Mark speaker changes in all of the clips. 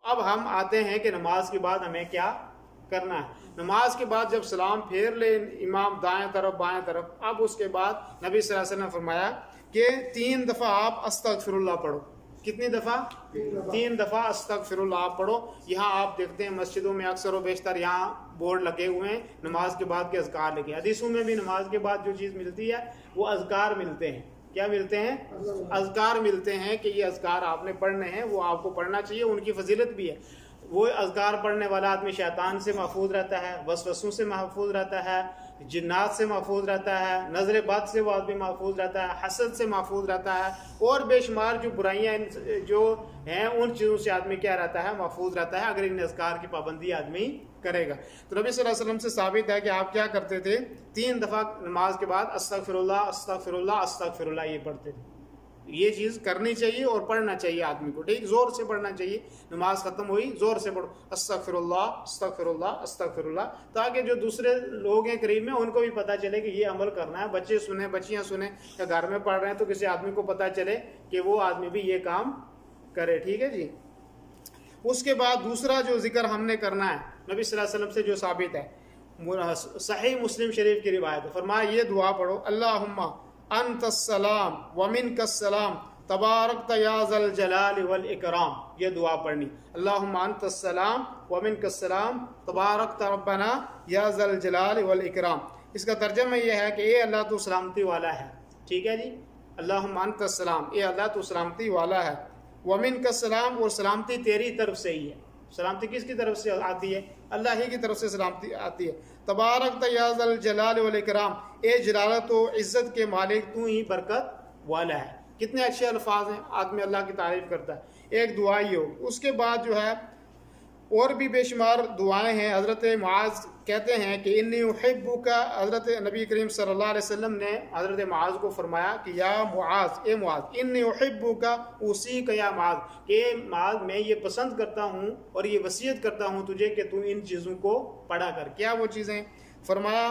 Speaker 1: अब हम आते हैं कि नमाज के बाद हमें क्या करना है। नमाज के बाद जब सलाम फेर ले इमाम दाएं तरफ बाएं तरफ, अब उसके बाद नबी सल्लल्लाहु अलैहि वसल्लम ने फरमाया कि 3 दफ़ा आप अस्तगफिरुल्लाह पढ़ो। कितनी दफ़ा? 3 दफ़ा अस्तगफिरुल्लाह आप पढ़ो। यहाँ आप देखते हैं मस्जिदों में अक्सर व बेशतर यहाँ बोर्ड लगे हुए हैं नमाज के बाद के अज़कार लिखे। हदीसों में भी नमाज के बाद जो चीज़ मिलती है वो अज़कार मिलते हैं। क्या मिलते हैं? अज़कार मिलते हैं कि ये अज़कार आपने पढ़ने हैं, वो आपको पढ़ना चाहिए, उनकी फजीलत भी है। वो अज़कार पढ़ने वाला आदमी शैतान से महफूज रहता है, वसवसों से महफूज रहता है, जिन्नात से महफूज रहता है, नजर बद से वो आदमी महफूज रहता है, हसद से महफूज रहता है, और बेशुमार जो बुराइयां जो हैं उन चीज़ों से आदमी क्या रहता है? महफूज रहता है, अगर इन अज़कार की पाबंदी आदमी करेगा। तो नबी सल्लल्लाहु अलैहि वसल्लम से साबित है कि आप क्या करते थे? 3 दफ़ा नमाज के बाद अस्तगफिरुल्लाह अस्तगफिरुल्लाह अस्तगफिरुल्लाह ये पढ़ते थे। ये चीज़ करनी चाहिए और पढ़ना चाहिए आदमी को, ठीक, जोर से पढ़ना चाहिए। नमाज खत्म हुई, जोर से पढ़ो अस्तगफिरुल्लाह अस्तगफिरुल्लाह अस्तगफिरुल्लाह, ताकि जो दूसरे लोग हैं करीब में उनको भी पता चले कि ये अमल करना है। बच्चे सुने, बच्चियां सुने, या घर में पढ़ रहे हैं तो किसी आदमी को पता चले कि वो आदमी भी ये काम करे, ठीक है जी। उसके बाद दूसरा जो जिक्र हमने करना है नबी सल्लल्लाहु अलैहि वसल्लम से जो साबित है, सही मुस्लिम शरीफ की रिवायत है, फरमाया ये दुआ पढ़ो, अल्लाहुम्मा अंतस्सलाम व मिनकस्सलाम तबारकत या ज़ल जलाल वल इकराम। ये दुआ पढ़नी, अल्लाहुम्मा अंतस्सलाम व मिनकस्सलाम तबारकत रब्बना या ज़ल जलाल वल इकराम। इसका तर्जुमा यह है कि ए अल्लाह तू सलामती वाला है, ठीक है जी। अल्लाहुम्मा अंतस्सलाम, ए अल्लाह तू सलामती वाला है, व मिनकस्सलाम, और सलामती तेरी तरफ से ही है। सलामती किसकी तरफ से आती है? अल्लाह ही की तरफ से सलामती आती है। तबारक या ज़ल जलाल वल इकराम, ए जलालत व इज़्ज़त के मालिक तू ही बरकत वाला है। कितने अच्छे अल्फाज हैं, आदमी अल्लाह की तारीफ करता है। एक दुआ ही हो। उसके बाद जो है और भी बेशुमार दुआएं हैं। हज़रत मुआज़ कहते हैं कि इन्नी उहिब्बुका, हज़रत नबी करीम सल्लल्लाहु अलैहि वसल्लम ने हज़रत मुआज़ को फरमाया कि या मुआज़, ए मुआज़, इन्नी उहिब्बुका उसीका या मुआज़, कि मुआज़ मैं ये पसंद करता हूँ और ये वसीयत करता हूँ तुझे कि तू इन चीज़ों को पढ़ा कर। क्या वो चीज़ें? फरमाया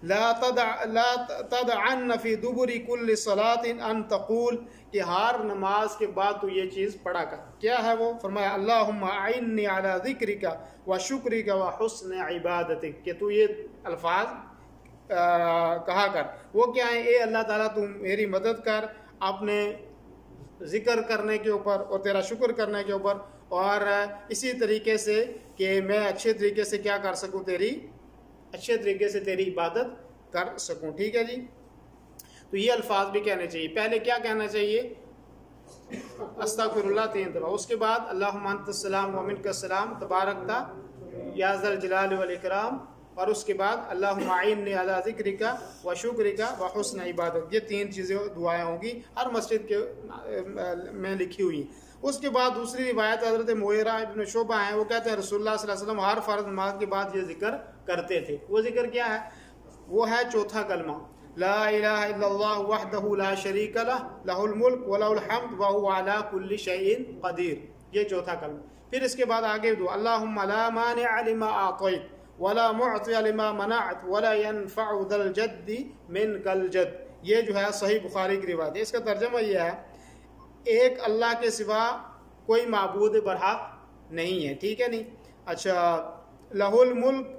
Speaker 1: ला तदअन फी दुबुरी कुल्लि सलातिन अन तक़ूल, कि हर नमाज के बाद तू ये चीज़ पढ़ा कर। क्या है वो? फरमाया अल्लाहुम्मा अइन्नी अला ज़िक्रिका व शुक्रिका व हुस्न इबादतिक, कि तू ये अल्फाज कहा कर। वो क्या है? ए अल्लाह ताला तू मेरी मदद कर अपने ज़िक्र करने के ऊपर और तेरा शुक्र करने के ऊपर, और इसी तरीके से कि मैं अच्छे तरीके से क्या कर सकूँ, तेरी अच्छे तरीके से तेरी इबादत कर सकूं, ठीक है जी। तो ये अल्फाज भी कहने चाहिए। पहले क्या कहना चाहिए? अस्तगफिरुल्लाह 3 दफ़ा। उसके बाद अल्लाहुम्मा अंतस्सलाम व मिनकस्सलाम तबारकता या ज़ल जलाल वल इकराम, और उसके बाद अल्लाहुम्मा अइन्नी अला ज़िक्रिका व शुक्रिका व हुस्न इबादत। ये 3 चीज़ें दुआएं होंगी, हर मस्जिद के में लिखी हुई। उसके बाद दूसरी रिवायत हज़रत मुग़ीरा इब्न शुबा है, वो कहते हैं रसूलुल्लाह सल्लल्लाहु अलैहि वसल्लम हर फ़र्ज़ नमाज के बाद ये जिक्र करते थे। वो जिक्र क्या है? वो है चौथा कलमा, ला इलाहा इल्लल्लाह वहदहु ला शरीका लह लहुल मुल्क व लहुल हम्द व हुवा अला कुल्लि शैइन क़दीर। ये चौथा कलमा। फिर इसके बाद आगे दुआ, अल्लाहुम्मा ला मानिअ लिमा आतैत वला मुअतिय लिमा मनअत वला यनफअु ज़ल जद्दि मिनकल जद्द। ये जो है सही बुखारी की रिवायत है। इसका तर्जुमा ये है, एक अल्लाह के सिवा कोई माबूद बरहक नहीं है, ठीक है नहीं। अच्छा, लहुल मुल्क,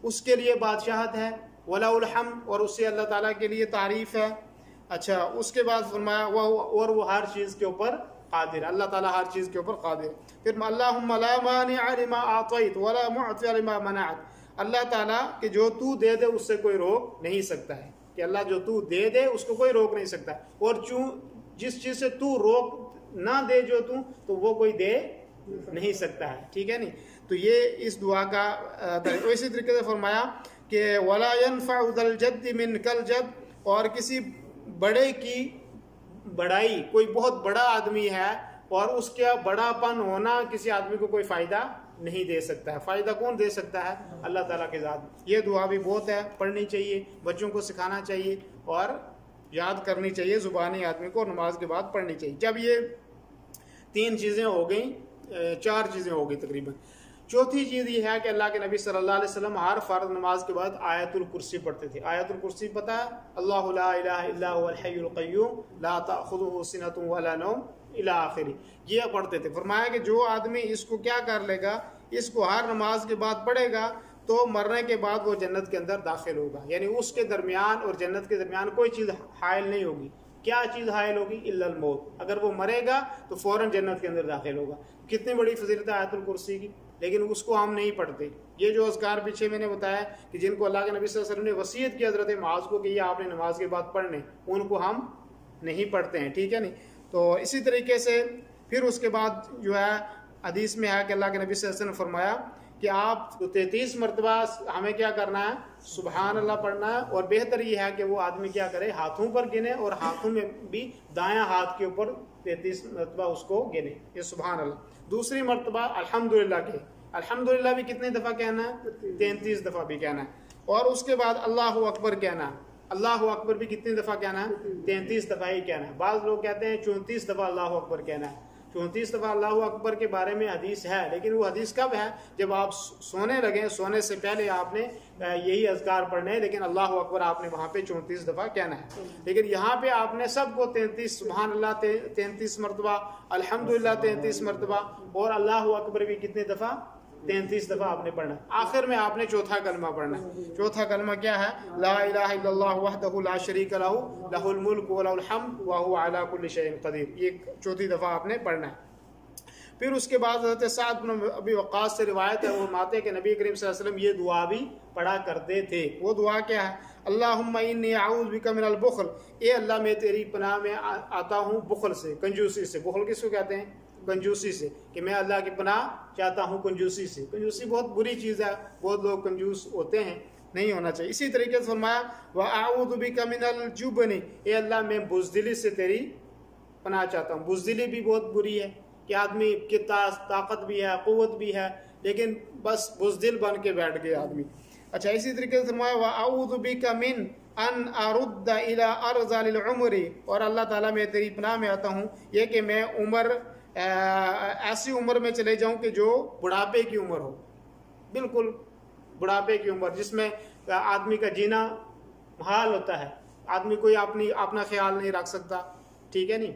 Speaker 1: उसके लिए बादशाहत है, वलाउल हम्द, और उससे अल्लाह ताला के लिए तारीफ है। अच्छा, उसके बाद फरमाया और वो हर चीज़ के ऊपर कादिर, अल्लाह ताला हर चीज़ के ऊपर कादिर। फिर अल्लाहुम्मा ला मानिअ लिमा आतैत वला मुअतिय लिमा मनअत, अल्लाह ताला कि जो तू दे दे उससे कोई रोक नहीं सकता है, कि अल्लाह जो तू दे दे उसको कोई रोक नहीं सकता, और जिस चीज़ से तू रोक ना दे जो तू, तो वो कोई दे नहीं सकता है, ठीक है नहीं। तो ये इस दुआ का तो इसी तरीके से फरमाया कि वला यनफअु ज़ल जद्दि मिनकल जद्द, और किसी बड़े की बड़ाई, कोई बहुत बड़ा आदमी है और उसका बड़ापन होना किसी आदमी को कोई फ़ायदा नहीं दे सकता है। फ़ायदा कौन दे सकता है? अल्लाह ताला के ज़ात। ये दुआ भी बहुत है, पढ़नी चाहिए, बच्चों को सिखाना चाहिए और याद करनी चाहिए, ज़ुबानी आदमी को नमाज के बाद पढ़नी चाहिए। जब ये 3 चीज़ें हो गई, 4 चीज़ें हो गई तकरीबन। चौथी चीज़ ये है कि अल्लाह के नबी सल्लल्लाहु अलैहि वसल्लम हर फ़र्ज़ नमाज के बाद आयतुल कुर्सी पढ़ते थे। आयतुल कुर्सी पता है? अल्लाहु ला इलाहा इल्ला हुवल हय्युल क़य्यूम ला ताख़ुज़ुहु सिनतुन वला नौम इला आखिरी, ये पढ़ते थे। फरमाया कि जो आदमी इसको क्या कर लेगा, इसको हर नमाज के बाद पढ़ेगा तो मरने के बाद वो जन्नत के अंदर दाखिल होगा। यानी उसके दरमियान और जन्नत के दरमियान कोई चीज़ हायल नहीं होगी। क्या चीज़ हायल होगी? इल्लल मौत। अगर वो मरेगा तो फ़ौरन जन्नत के अंदर दाखिल होगा। कितनी बड़ी फजीलत है आयतुल कुर्सी की, लेकिन उसको हम नहीं पढ़ते। ये जो अज़कार पीछे मैंने बताया कि जिनको अल्लाह के नबी सल्लल्लाहु अलैहि वसल्लम ने वसीयत की हज़रत मुआज़ को कि ये आपने नमाज के बाद पढ़ने, उनको हम नहीं पढ़ते हैं, ठीक है नहीं। तो इसी तरीके से फिर उसके बाद जो है हदीस में है कि अल्लाह के नबी सल्लल्लाहु अलैहि वसल्लम ने फरमाया कि आप 33 मरतबा हमें क्या करना है, सुबहान अल्लाह पढ़ना है। और बेहतर ये है कि वो आदमी क्या करे, हाथों पर गिने और हाथों में भी दायां हाथ के ऊपर 33 मरतबा उसको गिने, ये सुबहान अल्लाह। दूसरी मरतबा अल्हम्दुलिल्लाह के, अल्हम्दुलिल्लाह भी कितनी दफ़ा कहना है? 33 दफ़ा भी कहना है। और उसके बाद अल्लाहु अकबर कहना है। अल्लाहु अकबर भी कितनी दफ़ा कहना है? 33 दफ़ा ही कहना है। बाज़ लोग कहते हैं 34 दफ़ा अल्लाहु अकबर कहना है। 34 दफ़ा अल्लाहु अकबर के बारे में हदीस है, लेकिन वो हदीस कब है? जब आप सोने लगे, सोने से पहले आपने यही अज़कार पढ़ने हैं, लेकिन अल्लाहु अकबर आपने वहाँ पे 34 दफ़ा कहना है। लेकिन यहाँ पे आपने सबको 33 सुभान अल्लाह 33 मरतबा, अल्हम्दुलिल्लाह 33 मरतबा और अल्लाहु अकबर भी कितने दफ़ा? 33 दफ़ा आपने पढ़ना। आखिर में आपने चौथा कलमा पढ़ना। चौथा कलमा क्या है? ला इलाहा इल्लल्लाहु वहदहु ला शरीका लहू लहुल मुल्क व लहुल हम्द व हुवा अला कुल्लि शैइन क़दीर। ये चौथी दफ़ा आपने पढ़ना है। फिर उसके बाद हज़रत साद बिन अबी वक़्क़ास से रिवायत है, वो माते के नबी करीम सल्लल्लाहु अलैहि वसल्लम ये दुआ भी पढ़ा करते थे। वो दुआ क्या है? अल्लाहुम्मा इन्नी अऊज़ु बिका मिनल बुख़्ल, ए अल्लाह मैं तेरी पनाह में आता हूँ बुख़ल से, कंजूसी से। बुख़ल किसको कहते हैं? कंजूसी से, कि मैं अल्लाह की पनाह चाहता हूँ कंजूसी से। कंजूसी बहुत बुरी चीज़ है, बहुत लोग कंजूस होते हैं, नहीं होना चाहिए। इसी तरीके से फरमाया व अऊज़ु बिका मिनल जुबनी, ए अल्लाह मैं बुज़दिली से तेरी पनाह चाहता हूँ। बुज़दिली भी बहुत बुरी है कि आदमी की ताकत भी है, क़ुव्वत भी है, लेकिन बस बुज़दिल बन के बैठ गए आदमी। अच्छा, इसी तरीके से फरमाया व अऊज़ु बिका मिन अन अरुद्द इला अर्ज़लिल उम्री, और अल्लाह ताला मैं तेरी पनाह में आता हूँ ये कि मैं उम्र ऐसी उम्र में चले जाऊं कि जो बुढ़ापे की उम्र हो, बिल्कुल बुढ़ापे की उम्र जिसमें आदमी का जीना मुहाल होता है। आदमी कोई अपना ख्याल नहीं रख सकता, ठीक है नहीं,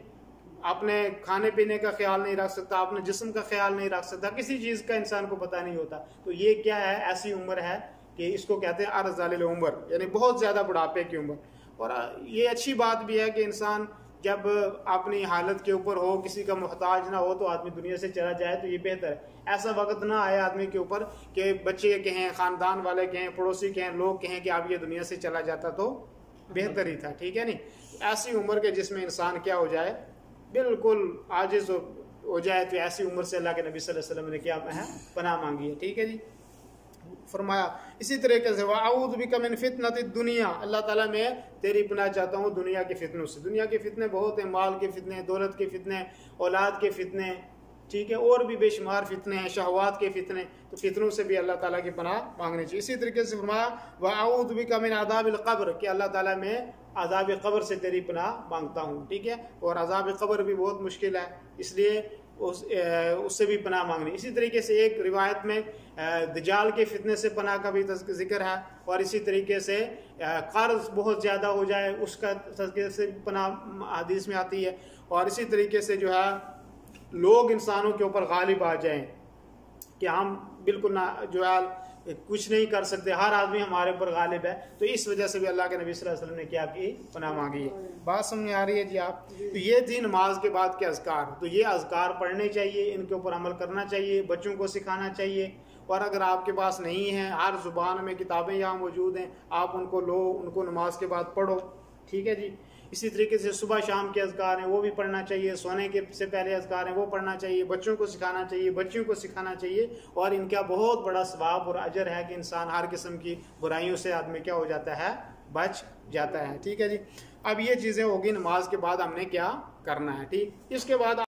Speaker 1: अपने खाने पीने का ख्याल नहीं रख सकता, अपने जिस्म का ख्याल नहीं रख सकता, किसी चीज़ का इंसान को पता नहीं होता। तो ये क्या है? ऐसी उम्र है कि इसको कहते हैं अर्ज़लिल उम्र, यानी बहुत ज़्यादा बुढ़ापे की उम्र। और ये अच्छी बात भी है कि इंसान जब अपनी हालत के ऊपर हो, किसी का मोहताज ना हो, तो आदमी दुनिया से चला जाए तो ये बेहतर है। ऐसा वक्त ना आए आदमी के ऊपर कि बच्चे कहें, ख़ानदान वाले कहें, पड़ोसी कहें, लोग कहें कि आप ये दुनिया से चला जाता तो बेहतर ही था, ठीक है नहीं। ऐसी उम्र के जिसमें इंसान क्या हो जाए, बिल्कुल आजिज़ हो जाए, तो ऐसी उम्र से अल्लाह के नबी सल्लल्लाहु अलैहि वसल्लम ने क्या है? पनाह मांगी है, ठीक है जी। फरमाया इसी तरीके से वअऊज़ु बिका मिन फितनतिद दुनिया, अल्लाह ताला मैं तेरी पनाह चाहता हूँ दुनिया के फितनों से। दुनिया के फितने बहुत हैं, माल के फितने, दौलत के फितने, औलाद के फितने, ठीक है, और भी बेशुमार फितने हैं, शहवात के फितने। तो फितनों से भी अल्लाह ताला की पनाह मांगनी चाहिए। इसी तरीके से फरमाया वअऊज़ु बिका मिन अज़ाबिल क़ब्र, कि अल्लाह ताला मैं अज़ाब क़ब्र से तेरी पनाह मांगता हूँ, ठीक है। और अज़ाब क़ब्र भी बहुत मुश्किल है, इसलिए उससे भी पनाह मांगनी। इसी तरीके से एक रिवायत में दज्जाल के फितने से पनाह का भी जिक्र है, और इसी तरीके से कर्ज बहुत ज़्यादा हो जाए उसका तज़किरा से पनाह हदीस में आती है। और इसी तरीके से जो है लोग इंसानों के ऊपर गालिब आ जाएं कि हम बिल्कुल ना जो है कुछ नहीं कर सकते, हर आदमी हमारे ऊपर गालिब है, तो इस वजह से भी अल्लाह के नबी सल्लल्लाहु अलैहि वसल्लम ने क्या की? पनाह मांगी है। बात समझ आ रही है जी आप? तो ये थी नमाज के बाद के अज़कार। तो ये अज़कार पढ़ने चाहिए, इनके ऊपर अमल करना चाहिए, बच्चों को सिखाना चाहिए। और अगर आपके पास नहीं है, हर ज़ुबान में किताबें यहाँ मौजूद हैं, आप उनको लो, उनको नमाज के बाद पढ़ो, ठीक है जी। इसी तरीके से सुबह शाम के अज़कार हैं वो भी पढ़ना चाहिए, सोने के से पहले अज़कार हैं वो पढ़ना चाहिए, बच्चों को सिखाना चाहिए, बच्चियों को सिखाना चाहिए। और इनका बहुत बड़ा सवाब और अजर है कि इंसान हर किस्म की बुराइयों से आदमी क्या हो जाता है? बच जाता है, ठीक है जी। अब ये चीज़ें होगी नमाज के बाद हमने क्या करना है, ठीक। इसके बाद